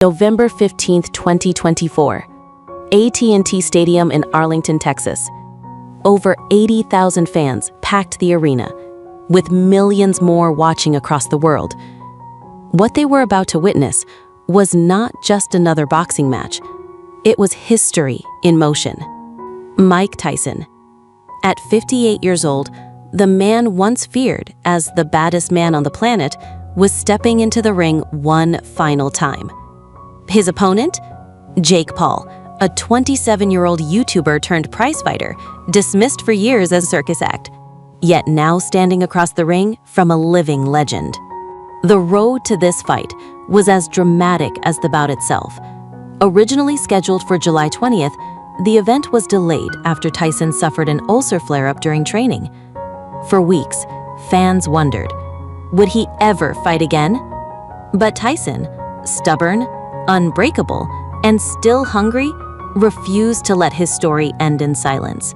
November 15th, 2024. AT&T Stadium in Arlington, Texas. Over 80,000 fans packed the arena, with millions more watching across the world. What they were about to witness was not just another boxing match. It was history in motion. Mike Tyson. At 58 years old, the man once feared as the baddest man on the planet was stepping into the ring one final time. His opponent? Jake Paul, a 27-year-old YouTuber turned prizefighter, dismissed for years as a circus act, yet now standing across the ring from a living legend. The road to this fight was as dramatic as the bout itself. Originally scheduled for July 20th, the event was delayed after Tyson suffered an ulcer flare-up during training. For weeks, fans wondered, would he ever fight again? But Tyson, stubborn, unbreakable, and still hungry, refused to let his story end in silence.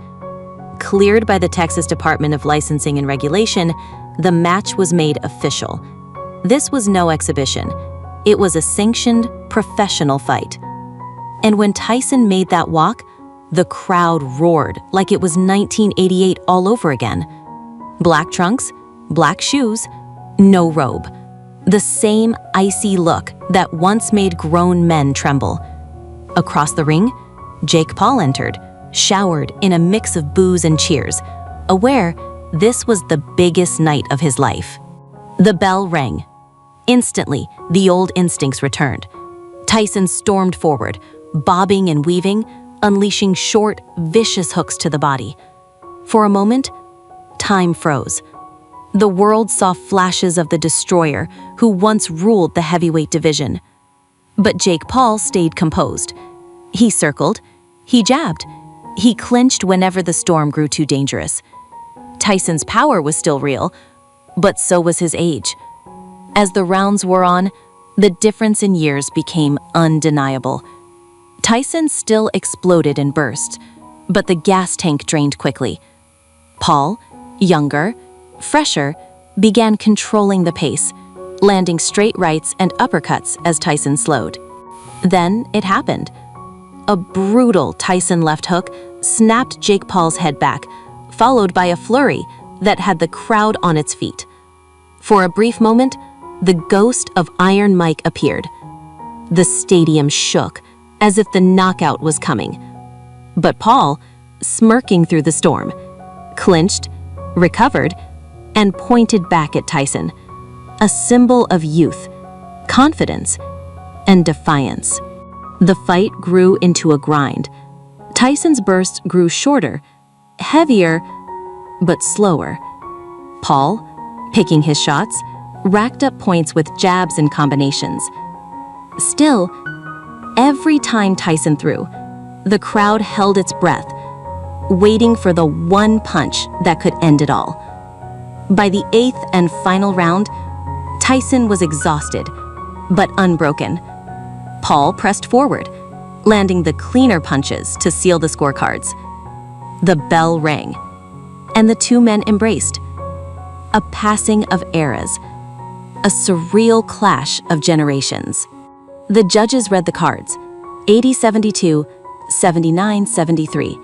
Cleared by the Texas Department of Licensing and Regulation, the match was made official. This was no exhibition. It was a sanctioned, professional fight. And when Tyson made that walk, the crowd roared like it was 1988 all over again. Black trunks, black shoes, no robe. The same icy look that once made grown men tremble. Across the ring, Jake Paul entered, showered in a mix of boos and cheers, aware this was the biggest night of his life. The bell rang. Instantly, the old instincts returned. Tyson stormed forward, bobbing and weaving, unleashing short, vicious hooks to the body. For a moment, time froze. The world saw flashes of the destroyer who once ruled the heavyweight division. But Jake Paul stayed composed. He circled, he jabbed, he clinched whenever the storm grew too dangerous. Tyson's power was still real, but so was his age. As the rounds wore on, the difference in years became undeniable. Tyson still exploded and burst, but the gas tank drained quickly. Paul, younger, fresher, began controlling the pace, landing straight rights and uppercuts as Tyson slowed. Then it happened. A brutal Tyson left hook snapped Jake Paul's head back, followed by a flurry that had the crowd on its feet. For a brief moment, the ghost of Iron Mike appeared. The stadium shook, as if the knockout was coming. But Paul, smirking through the storm, clinched, recovered, and pointed back at Tyson, a symbol of youth, confidence, and defiance. The fight grew into a grind. Tyson's burst grew shorter, heavier, but slower. Paul, picking his shots, racked up points with jabs and combinations. Still, every time Tyson threw, the crowd held its breath, waiting for the one punch that could end it all. By the 8th and final round, Tyson was exhausted, but unbroken. Paul pressed forward, landing the cleaner punches to seal the scorecards. The bell rang, and the two men embraced. A passing of eras, a surreal clash of generations. The judges read the cards, 80-72, 79-73.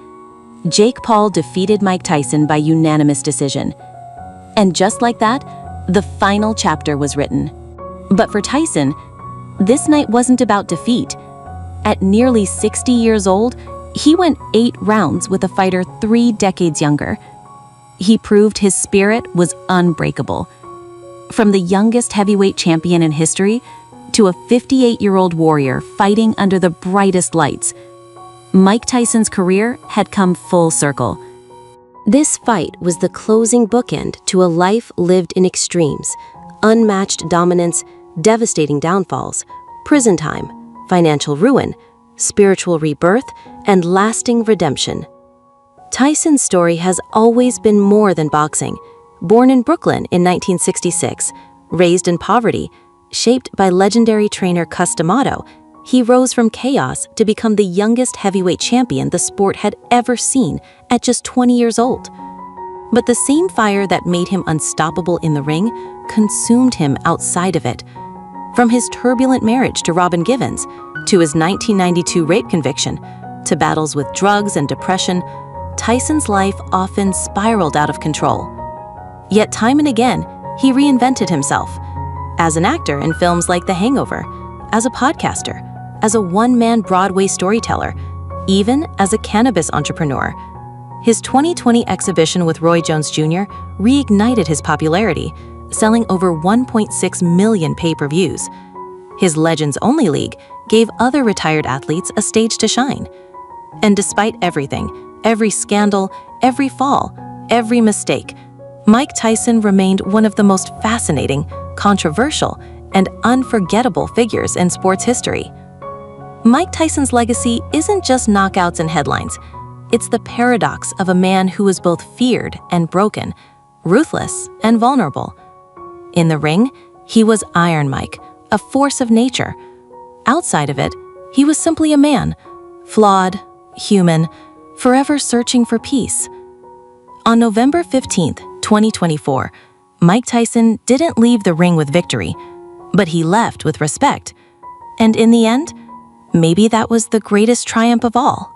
Jake Paul defeated Mike Tyson by unanimous decision. And just like that, the final chapter was written. But for Tyson, this night wasn't about defeat. At nearly 60 years old, he went 8 rounds with a fighter 3 decades younger. He proved his spirit was unbreakable. From the youngest heavyweight champion in history to a 58-year-old warrior fighting under the brightest lights, Mike Tyson's career had come full circle. This fight was the closing bookend to a life lived in extremes, unmatched dominance, devastating downfalls, prison time, financial ruin, spiritual rebirth, and lasting redemption. Tyson's story has always been more than boxing. Born in Brooklyn in 1966, raised in poverty, shaped by legendary trainer Cus D'Amato, he rose from chaos to become the youngest heavyweight champion the sport had ever seen at just 20 years old. But the same fire that made him unstoppable in the ring consumed him outside of it. From his turbulent marriage to Robin Givens, to his 1992 rape conviction, to battles with drugs and depression, Tyson's life often spiraled out of control. Yet time and again, he reinvented himself. As an actor in films like The Hangover, as a podcaster, as a one-man Broadway storyteller, even as a cannabis entrepreneur. His 2020 exhibition with Roy Jones Jr. reignited his popularity, selling over 1.6 million pay-per-views. His Legends Only League gave other retired athletes a stage to shine. And despite everything, every scandal, every fall, every mistake, Mike Tyson remained one of the most fascinating, controversial, and unforgettable figures in sports history. Mike Tyson's legacy isn't just knockouts and headlines. It's the paradox of a man who was both feared and broken, ruthless and vulnerable. In the ring, he was Iron Mike, a force of nature. Outside of it, he was simply a man, flawed, human, forever searching for peace. On November 15, 2024, Mike Tyson didn't leave the ring with victory, but he left with respect. And in the end, maybe that was the greatest triumph of all.